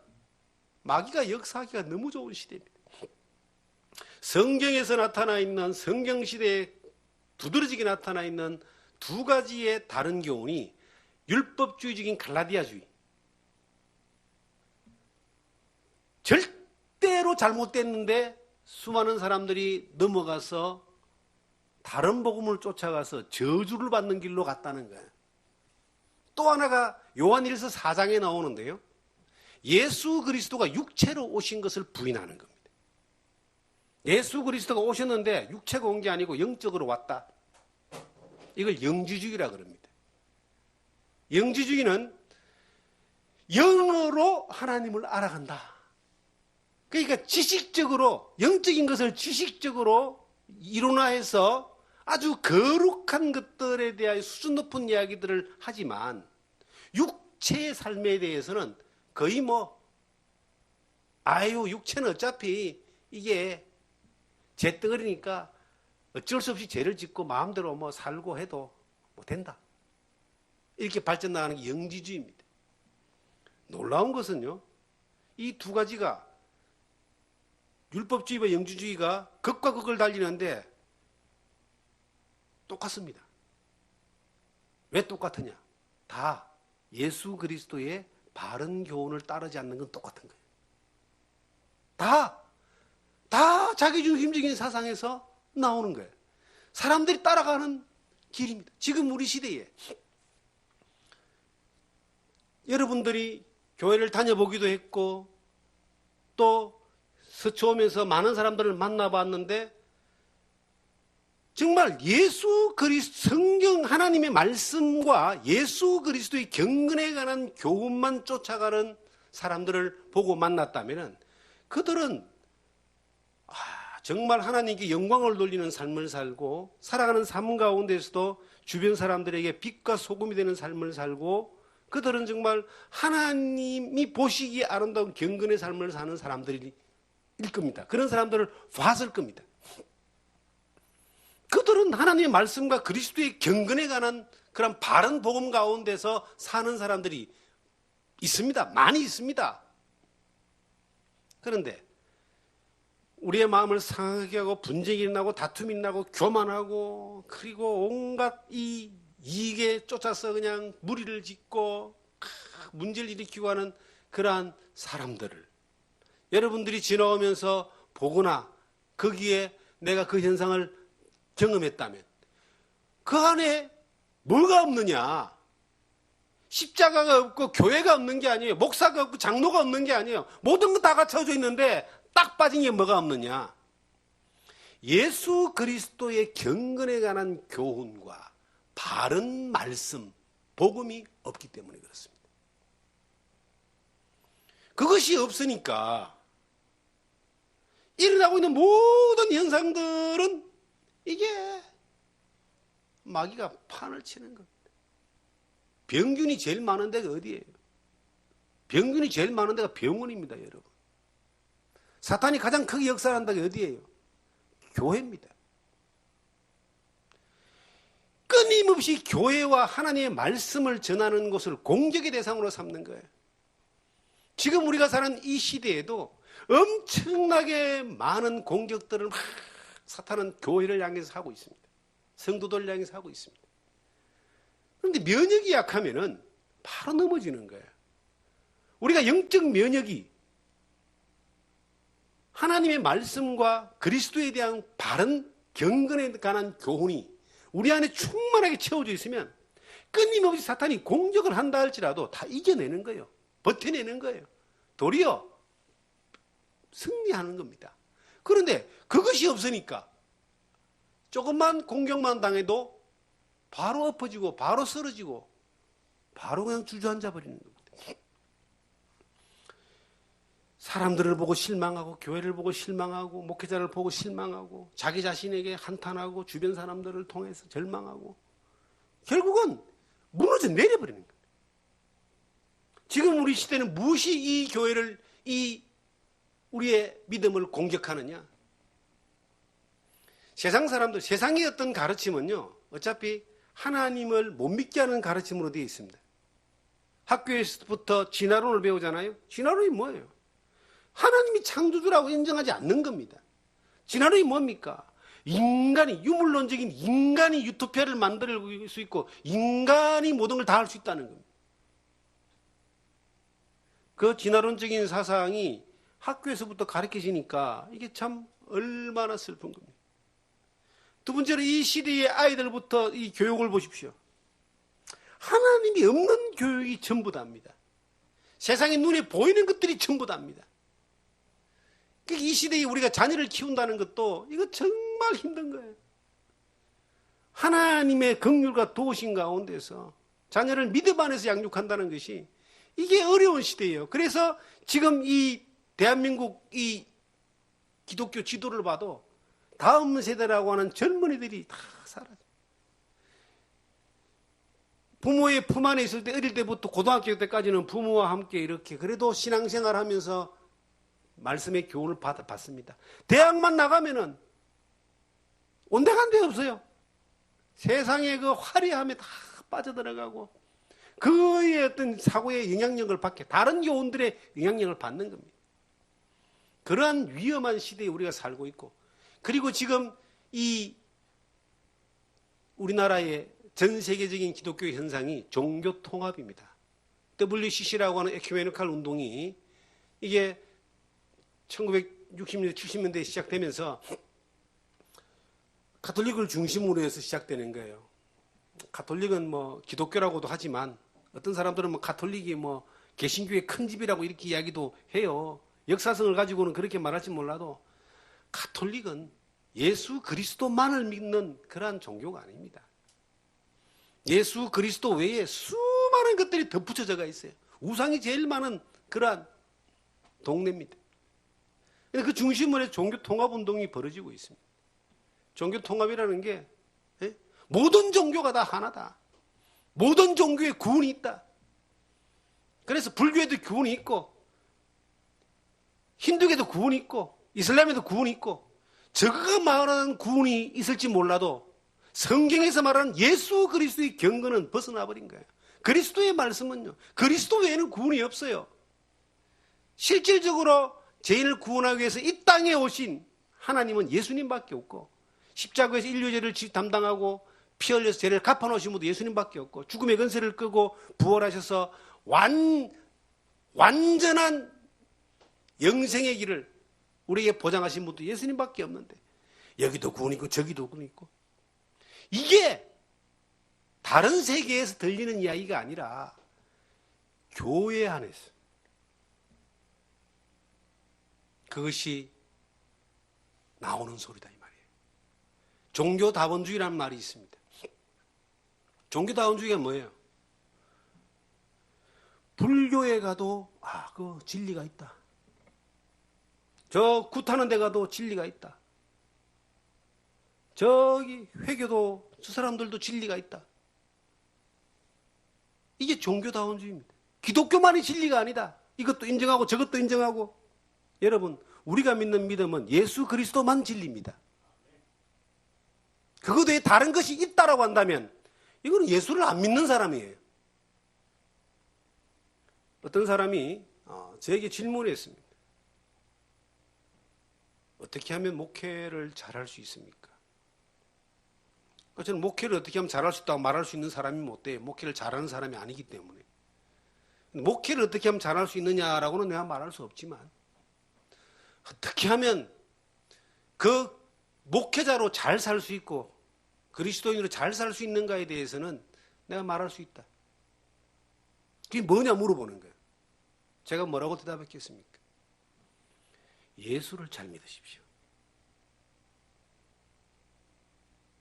마귀가 역사하기가 너무 좋은 시대입니다. 성경에서 나타나 있는, 성경시대에 두드러지게 나타나 있는 두 가지의 다른 교훈이 율법주의적인 갈라디아주의, 절대로 잘못됐는데 수많은 사람들이 넘어가서 다른 복음을 쫓아가서 저주를 받는 길로 갔다는 거예요. 또 하나가 요한일서 4장에 나오는데요, 예수 그리스도가 육체로 오신 것을 부인하는 겁니다. 예수 그리스도가 오셨는데 육체가 온 게 아니고 영적으로 왔다. 이걸 영지주의라 그럽니다. 영지주의는 영으로 하나님을 알아간다. 그러니까 지식적으로, 영적인 것을 지식적으로 이론화해서 아주 거룩한 것들에 대하여 수준 높은 이야기들을 하지만 육체의 삶에 대해서는 거의 육체는 어차피 이게 잿덩어리니까 어쩔 수 없이 죄를 짓고 마음대로 살고 해도 된다. 이렇게 발전 나가는 게 영지주의입니다. 놀라운 것은요, 이 두 가지가 율법주의와 영지주의가 극과 극을 달리는데 똑같습니다. 왜 똑같으냐? 다 예수 그리스도의 바른 교훈을 따르지 않는 건 똑같은 거예요. 다 자기중심적인 사상에서 나오는 거예요. 사람들이 따라가는 길입니다. 지금 우리 시대에 여러분들이 교회를 다녀보기도 했고 또 서초오면서 많은 사람들을 만나봤는데 정말 예수 그리스도 성경 하나님의 말씀과 예수 그리스도의 경건에 관한 교훈만 쫓아가는 사람들을 보고 만났다면 그들은 정말 하나님께 영광을 돌리는 삶을 살고 살아가는 삶 가운데서도 주변 사람들에게 빛과 소금이 되는 삶을 살고 그들은 정말 하나님이 보시기에 아름다운 경건의 삶을 사는 사람들일 겁니다. 그런 사람들을 봤을 겁니다. 그들은 하나님의 말씀과 그리스도의 경건에 관한 그런 바른 복음 가운데서 사는 사람들이 있습니다. 많이 있습니다. 그런데 우리의 마음을 상하게 하고 분쟁이 일어나고 다툼이 일어나고 교만하고 그리고 온갖 이 이익에 쫓아서 그냥 무리를 짓고 문제를 일으키고 하는 그러한 사람들을 여러분들이 지나오면서 보거나 거기에 내가 그 현상을 경험했다면 그 안에 뭐가 없느냐? 십자가가 없고 교회가 없는 게 아니에요. 목사가 없고 장로가 없는 게 아니에요. 모든 거 다 갖춰져 있는데 딱 빠진 게 뭐가 없느냐? 예수 그리스도의 경건에 관한 교훈과 바른 말씀, 복음이 없기 때문에 그렇습니다. 그것이 없으니까 일어나고 있는 모든 현상들은 이게 마귀가 판을 치는 겁니다. 병균이 제일 많은 데가 어디예요? 병균이 제일 많은 데가 병원입니다, 여러분. 사탄이 가장 크게 역사하는 데가 어디예요? 교회입니다. 끊임없이 교회와 하나님의 말씀을 전하는 것을 공격의 대상으로 삼는 거예요. 지금 우리가 사는 이 시대에도 엄청나게 많은 공격들을 사탄은 교회를 향해서 하고 있습니다. 성도들을 향해서 하고 있습니다. 그런데 면역이 약하면은 바로 넘어지는 거예요. 우리가 영적 면역이 하나님의 말씀과 그리스도에 대한 바른 경건에 관한 교훈이 우리 안에 충만하게 채워져 있으면 끊임없이 사탄이 공격을 한다 할지라도 다 이겨내는 거예요. 버텨내는 거예요. 도리어 승리하는 겁니다. 그런데 그것이 없으니까 조금만 공격만 당해도 바로 엎어지고 바로 쓰러지고 바로 그냥 주저앉아 버리는 겁니다. 사람들을 보고 실망하고 교회를 보고 실망하고 목회자를 보고 실망하고 자기 자신에게 한탄하고 주변 사람들을 통해서 절망하고 결국은 무너져 내려버리는 거예요. 지금 우리 시대는 무엇이 이 교회를 이 우리의 믿음을 공격하느냐? 세상 사람들, 세상의 어떤 가르침은요, 어차피 하나님을 못 믿게 하는 가르침으로 되어 있습니다. 학교에서부터 진화론을 배우잖아요. 진화론이 뭐예요? 하나님이 창조주라고 인정하지 않는 겁니다. 진화론이 뭡니까? 인간이, 유물론적인 인간이 유토피아를 만들 수 있고 인간이 모든 걸 다 할 수 있다는 겁니다. 그 진화론적인 사상이 학교에서부터 가르쳐지니까 이게 참 얼마나 슬픈 겁니다. 두 번째로 이 시대의 아이들부터 이 교육을 보십시오. 하나님이 없는 교육이 전부 다입니다. 세상에 눈에 보이는 것들이 전부 다입니다. 이 시대에 우리가 자녀를 키운다는 것도 이거 정말 힘든 거예요. 하나님의 긍휼과 도우심 가운데서 자녀를 믿음 안에서 양육한다는 것이 이게 어려운 시대예요. 그래서 지금 이 대한민국 이 기독교 지도를 봐도 다음 세대라고 하는 젊은이들이 다 사라져. 부모의 품 안에 있을 때 어릴 때부터 고등학교 때까지는 부모와 함께 이렇게 그래도 신앙생활 하면서 말씀의 교훈을 받습니다. 대학만 나가면은 온데간데 없어요. 세상의 그 화려함에 다 빠져들어가고 그의 어떤 사고의 영향력을 받게 다른 교훈들의 영향력을 받는 겁니다. 그러한 위험한 시대에 우리가 살고 있고 그리고 지금 이 우리나라의 전 세계적인 기독교 현상이 종교 통합입니다. WCC라고 하는 에큐메니컬 운동이 이게 1960년대, 70년대에 시작되면서 가톨릭을 중심으로 해서 시작되는 거예요. 가톨릭은 뭐 기독교라고도 하지만 어떤 사람들은 뭐 가톨릭이 뭐 개신교의 큰 집이라고 이렇게 이야기도 해요. 역사성을 가지고는 그렇게 말할지 몰라도 가톨릭은 예수 그리스도만을 믿는 그러한 종교가 아닙니다. 예수 그리스도 외에 수많은 것들이 덧붙여져가 있어요. 우상이 제일 많은 그러한 동네입니다. 그 중심으로 해서 종교 통합 운동이 벌어지고 있습니다. 종교 통합이라는 게 모든 종교가 다 하나다. 모든 종교에 구원이 있다. 그래서 불교에도 구원이 있고 힌두교에도 구원이 있고 이슬람에도 구원이 있고 저거가 말하는 구원이 있을지 몰라도 성경에서 말하는 예수 그리스도의 경건은 벗어나 버린 거예요. 그리스도의 말씀은요. 그리스도 외에는 구원이 없어요. 실질적으로 죄인을 구원하기 위해서 이 땅에 오신 하나님은 예수님밖에 없고 십자가에서 인류죄를 담당하고 피 흘려서 죄를 갚아놓으신 분도 예수님밖에 없고 죽음의 근세를 끄고 부활하셔서 완전한 영생의 길을 우리에게 보장하신 분도 예수님밖에 없는데 여기도 구원이 있고 저기도 구원이 있고 이게 다른 세계에서 들리는 이야기가 아니라 교회 안에서 그것이 나오는 소리다 이 말이에요. 종교다원주의라는 말이 있습니다. 종교다원주의가 뭐예요? 불교에 가도 그 진리가 있다. 저 굿하는 데 가도 진리가 있다. 저기 회교도 저 사람들도 진리가 있다. 이게 종교다원주의입니다. 기독교만이 진리가 아니다. 이것도 인정하고 저것도 인정하고. 여러분 우리가 믿는 믿음은 예수 그리스도만 진리입니다. 그것 외에 다른 것이 있다라고 한다면 이거는 예수를 안 믿는 사람이에요. 어떤 사람이 저에게 질문을 했습니다. 어떻게 하면 목회를 잘할 수 있습니까? 저는 목회를 어떻게 하면 잘할 수 있다고 말할 수 있는 사람이 못 돼요. 목회를 잘하는 사람이 아니기 때문에. 목회를 어떻게 하면 잘할 수 있느냐라고는 내가 말할 수 없지만 어떻게 하면 그 목회자로 잘 살 수 있고 그리스도인으로 잘 살 수 있는가에 대해서는 내가 말할 수 있다. 그게 뭐냐 물어보는 거예요. 제가 뭐라고 대답했겠습니까? 예수를 잘 믿으십시오.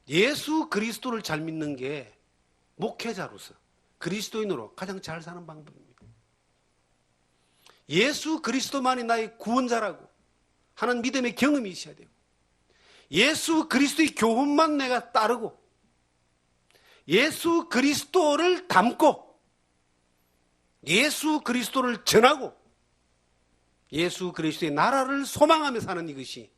예수 그리스도를 잘 믿는 게 목회자로서 그리스도인으로 가장 잘 사는 방법입니다. 예수 그리스도만이 나의 구원자라고 하는 믿음의 경험이 있어야 되고 예수 그리스도의 교훈만 내가 따르고 예수 그리스도를 담고 예수 그리스도를 전하고 예수 그리스도의 나라를 소망하며 사는 이것이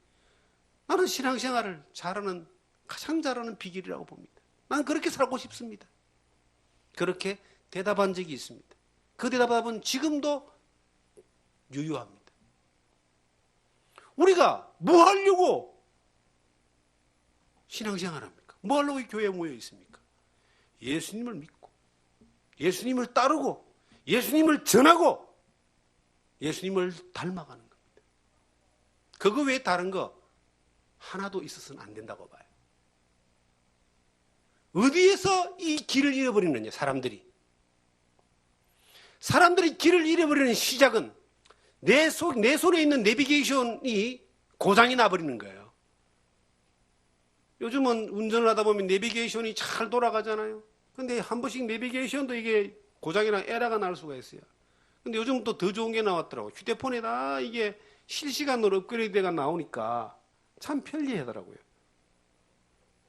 나는 신앙생활을 잘하는 가장 잘하는 비결이라고 봅니다. 난 그렇게 살고 싶습니다. 그렇게 대답한 적이 있습니다. 그 대답은 지금도 유효합니다. 우리가 뭐 하려고 신앙생활합니까? 뭐 하려고 교회에 모여 있습니까? 예수님을 믿고 예수님을 따르고 예수님을 전하고 예수님을 닮아가는 겁니다. 그거 외에 다른 거 하나도 있어서는 안 된다고 봐요. 어디에서 이 길을 잃어버리느냐? 사람들이 길을 잃어버리는 시작은 내 손에 있는 내비게이션이 고장이 나버리는 거예요. 요즘은 운전을 하다 보면 내비게이션이 잘 돌아가잖아요. 근데 한 번씩 내비게이션도 이게 고장이나 에러가 날 수가 있어요. 근데 요즘 또 더 좋은 게 나왔더라고요. 휴대폰에다 이게 실시간으로 업그레이드가 나오니까 참 편리하더라고요.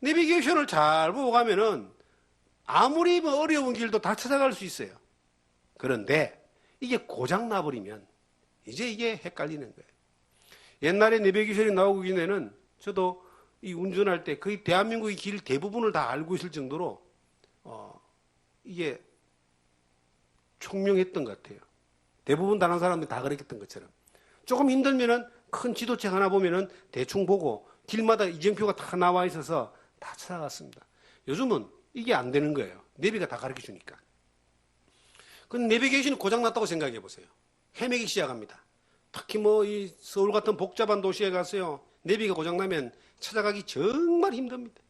내비게이션을 잘 보고 가면은 아무리 어려운 길도 다 찾아갈 수 있어요. 그런데 이게 고장 나버리면 이제 이게 헷갈리는 거예요. 옛날에 내비게이션이 나오기 전에는 저도 이 운전할 때 거의 대한민국의 길 대부분을 다 알고 있을 정도로 이게 총명했던 것 같아요. 대부분 다른 사람들이 다 그랬던 것처럼. 조금 힘들면은 큰 지도책 하나 보면은 대충 보고 길마다 이정표가 다 나와 있어서 다 찾아갔습니다. 요즘은 이게 안 되는 거예요. 내비가 다 가르쳐 주니까. 근데 내비게이션이 고장났다고 생각해 보세요. 헤매기 시작합니다. 특히 이 서울 같은 복잡한 도시에 가서요. 내비가 고장나면 찾아가기 정말 힘듭니다.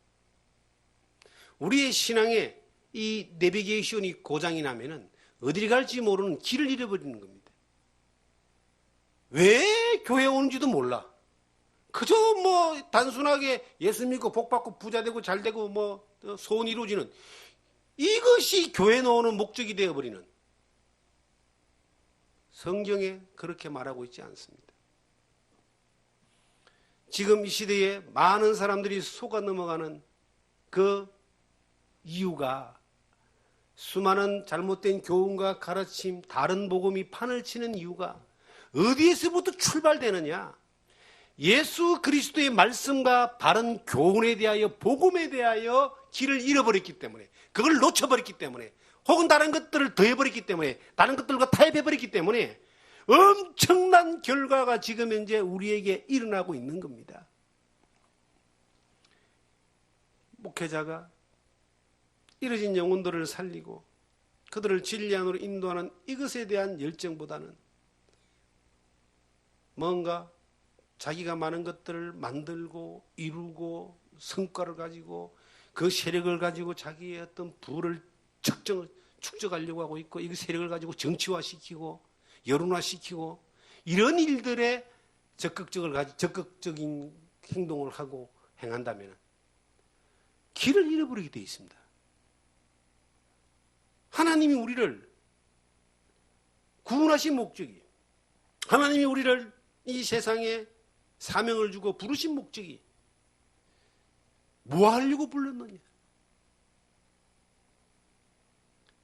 우리의 신앙에 이 내비게이션이 고장이 나면은 어디를 갈지 모르는 길을 잃어버리는 겁니다. 왜 교회 오는지도 몰라. 그저 단순하게 예수 믿고 복 받고 부자 되고 잘 되고 소원 이루어지는 이것이 교회 나오는 목적이 되어버리는, 성경에 그렇게 말하고 있지 않습니다. 지금 이 시대에 많은 사람들이 속아 넘어가는 그 이유가 수많은 잘못된 교훈과 가르침, 다른 복음이 판을 치는 이유가 어디에서부터 출발되느냐? 예수 그리스도의 말씀과 바른 교훈에 대하여, 복음에 대하여 길을 잃어버렸기 때문에, 그걸 놓쳐버렸기 때문에, 혹은 다른 것들을 더해버렸기 때문에, 다른 것들과 타협해버렸기 때문에 엄청난 결과가 지금 현재 우리에게 일어나고 있는 겁니다. 목회자가 이뤄진 영혼들을 살리고 그들을 진리 안으로 인도하는 이것에 대한 열정보다는 뭔가 자기가 많은 것들을 만들고 이루고 성과를 가지고 그 세력을 가지고 자기의 어떤 부를 축적하려고 하고 있고, 이 세력을 가지고 정치화시키고 여론화시키고 이런 일들에 적극적인 행동을 하고 행한다면 길을 잃어버리게 되어 있습니다. 하나님이 우리를 구원하신 목적이, 하나님이 우리를 이 세상에 사명을 주고 부르신 목적이 뭐 하려고 불렀느냐?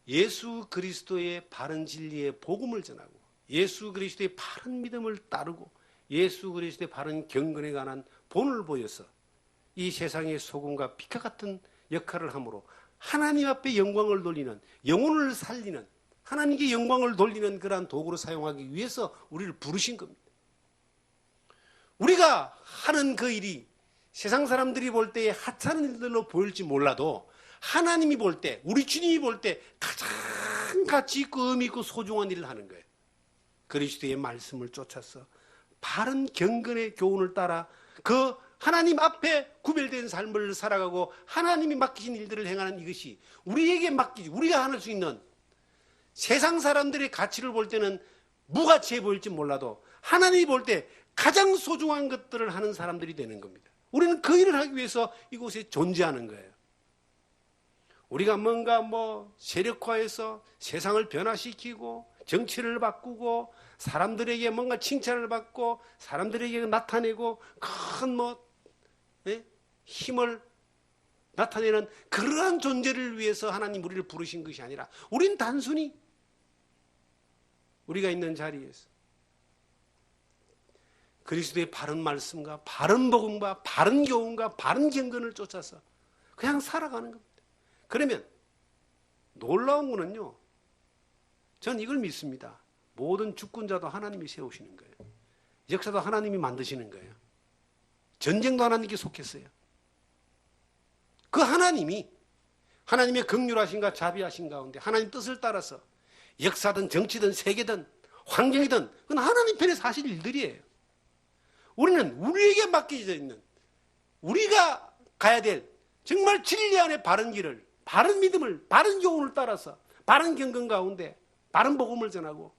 예수 그리스도의 바른 진리의 복음을 전하고, 예수 그리스도의 바른 믿음을 따르고, 예수 그리스도의 바른 경건에 관한 본을 보여서 이 세상의 소금과 빛과 같은 역할을 함으로 하나님 앞에 영광을 돌리는, 영혼을 살리는, 하나님께 영광을 돌리는 그러한 도구로 사용하기 위해서 우리를 부르신 겁니다. 우리가 하는 그 일이 세상 사람들이 볼 때에 하찮은 일들로 보일지 몰라도 하나님이 볼 때, 우리 주님이 볼 때 가장 가치 있고 의미 있고 소중한 일을 하는 거예요. 그리스도의 말씀을 쫓아서 바른 경건의 교훈을 따라 그 하나님 앞에 구별된 삶을 살아가고 하나님이 맡기신 일들을 행하는 이것이 우리에게 맡기지, 우리가 할 수 있는, 세상 사람들의 가치를 볼 때는 무가치해 보일지 몰라도 하나님이 볼 때 가장 소중한 것들을 하는 사람들이 되는 겁니다. 우리는 그 일을 하기 위해서 이곳에 존재하는 거예요. 우리가 뭔가 세력화해서 세상을 변화시키고 정치를 바꾸고 사람들에게 뭔가 칭찬을 받고 사람들에게 나타내고 큰 힘을 나타내는 그러한 존재를 위해서 하나님 우리를 부르신 것이 아니라, 우린 단순히 우리가 있는 자리에서 그리스도의 바른 말씀과 바른 복음과 바른 교훈과 바른 경건을 쫓아서 그냥 살아가는 겁니다. 그러면 놀라운 거는요, 전 이걸 믿습니다. 모든 주권자도 하나님이 세우시는 거예요. 역사도 하나님이 만드시는 거예요. 전쟁도 하나님께 속했어요. 그 하나님이 하나님의 긍휼하심과 자비하심 가운데 하나님 뜻을 따라서 역사든 정치든 세계든 환경이든 그건 하나님 편에서 하실 일들이에요. 우리는 우리에게 맡겨져 있는, 우리가 가야 될 정말 진리 안의 바른 길을, 바른 믿음을, 바른 교훈을 따라서 바른 경건 가운데 바른 복음을 전하고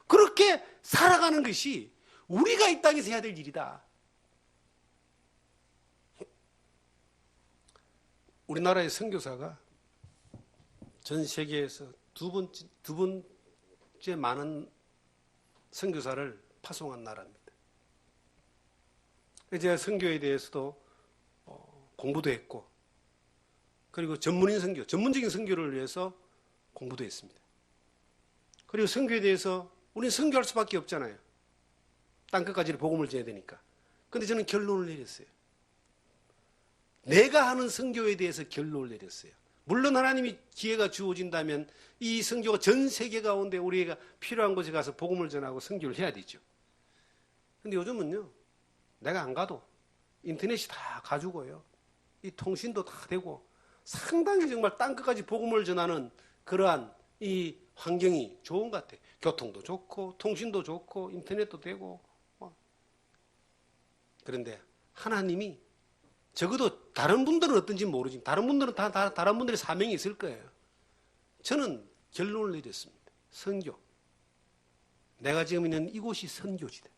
그렇게 살아가는 것이 우리가 이 땅에서 해야 될 일이다. 우리나라의 선교사가 전 세계에서 두 번째 많은 선교사를 파송한 나라입니다. 제가 선교에 대해서도 공부도 했고, 그리고 전문적인 선교를 위해서 공부도 했습니다. 그리고 선교에 대해서 우리는 선교할 수밖에 없잖아요. 땅끝까지 복음을 전해야 되니까. 그런데 저는 결론을 내렸어요. 내가 하는 선교에 대해서 결론을 내렸어요. 물론 하나님이 기회가 주어진다면 이 선교가 전 세계 가운데 우리가 필요한 곳에 가서 복음을 전하고 선교를 해야 되죠. 그런데 요즘은요, 내가 안 가도 인터넷이 다 가지고요, 이 통신도 다 되고 상당히 정말 땅끝까지 복음을 전하는 그러한 이 환경이 좋은 것 같아요. 교통도 좋고 통신도 좋고 인터넷도 되고. 그런데 하나님이 적어도 다른 분들은 어떤지 모르지만 다른 분들은 다른 분들의 사명이 있을 거예요. 저는 결론을 내렸습니다. 선교. 내가 지금 있는 이곳이 선교지다.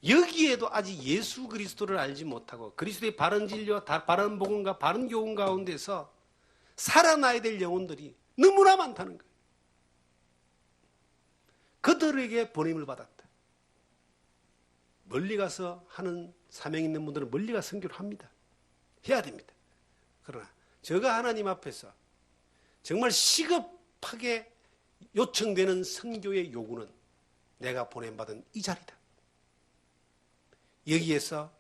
여기에도 아직 예수 그리스도를 알지 못하고 그리스도의 바른 진리와 바른 복음과 바른 교훈 가운데서 살아나야 될 영혼들이 너무나 많다는 거예요. 그들에게 보냄을 받았다. 멀리 가서 하는 사명 있는 분들은 멀리 가서 선교를 합니다. 해야 됩니다. 그러나 제가 하나님 앞에서 정말 시급하게 요청되는 선교의 요구는 내가 보냄받은 이 자리다. 여기에서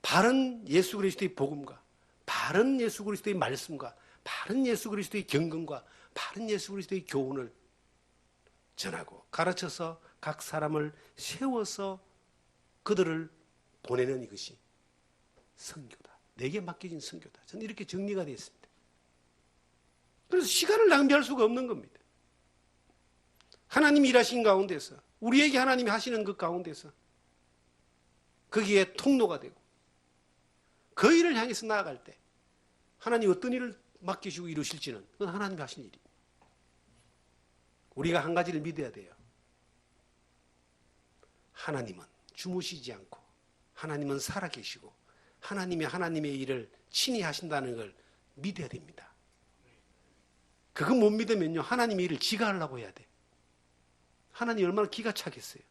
바른 예수 그리스도의 복음과 바른 예수 그리스도의 말씀과 바른 예수 그리스도의 경건과 바른 예수 그리스도의 교훈을 전하고 가르쳐서 각 사람을 세워서 그들을 보내는 이것이 선교다. 내게 맡겨진 선교다. 저는 이렇게 정리가 되어 있습니다. 그래서 시간을 낭비할 수가 없는 겁니다. 하나님이 일하신 가운데서 우리에게 하나님이 하시는 그 가운데서 거기에 통로가 되고 그 일을 향해서 나아갈 때 하나님 어떤 일을 맡기시고 이루실지는 그건 하나님이 하신 일입니다. 우리가 한 가지를 믿어야 돼요. 하나님은 주무시지 않고 하나님은 살아계시고 하나님이 하나님의 일을 친히 하신다는 걸 믿어야 됩니다. 그거 못 믿으면요, 하나님의 일을 지가 하려고 해야 돼. 하나님이 얼마나 기가 차겠어요.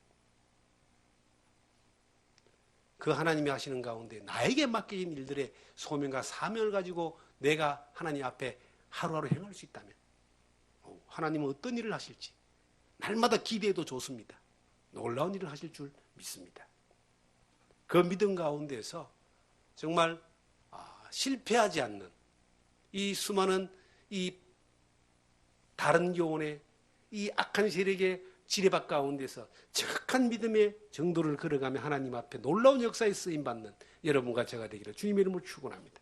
그 하나님이 하시는 가운데 나에게 맡겨진 일들의 소명과 사명을 가지고 내가 하나님 앞에 하루하루 행할 수 있다면 하나님은 어떤 일을 하실지 날마다 기대해도 좋습니다. 놀라운 일을 하실 줄 믿습니다. 그 믿음 가운데서 정말 실패하지 않는 이 수많은 이 다른 교훈의 이 악한 세력의 지뢰밭 가운데서 정확한 믿음의 정도를 걸어가며 하나님 앞에 놀라운 역사에 쓰임받는 여러분과 제가 되기를 주님의 이름으로 축원합니다.